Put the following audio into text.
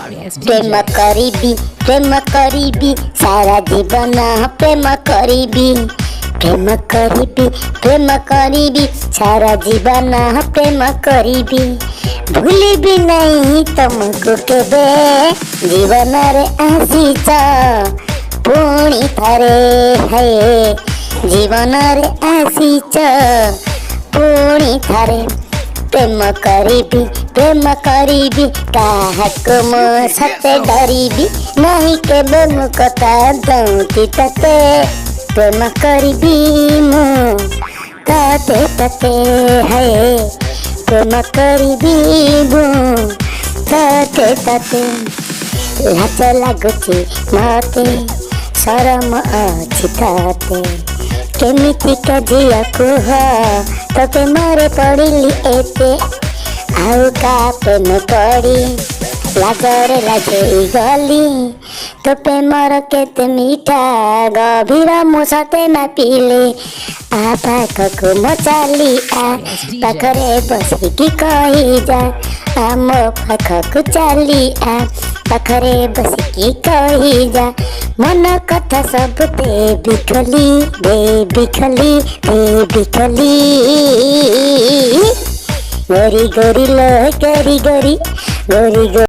प्रेम करीबी सारा जीवन प्रेम करीबी सारा जीवन प्रेम करीबी भूलिबी नहीं तुमको केबे जीवन रे आसीच पुणी थरे है जीवन रे आसीच पुणी थरे प्रेम करीबी काहाको मो सते डरीबी नहीं केबे मु कथा दउती तते प्रेम करीबी मु तते तते है प्रेम करीबी मु तते तते लाज लागुची मते शरम अछि ताते केमितिका जिया कुह तते मारे पड़िली एते आउ का प्रेम करी लाजरे लाजई गली तो प्रेमर केते मीठा गभीर मो सते ना पीले आ पाखको मो चाली आ पाखरे बसिकी कही जा आ मो पाखको चाली आ पाखरे बसिकी कही जा मन कथा सब दे बिखली गोरी गोरी लो गोरी गोरी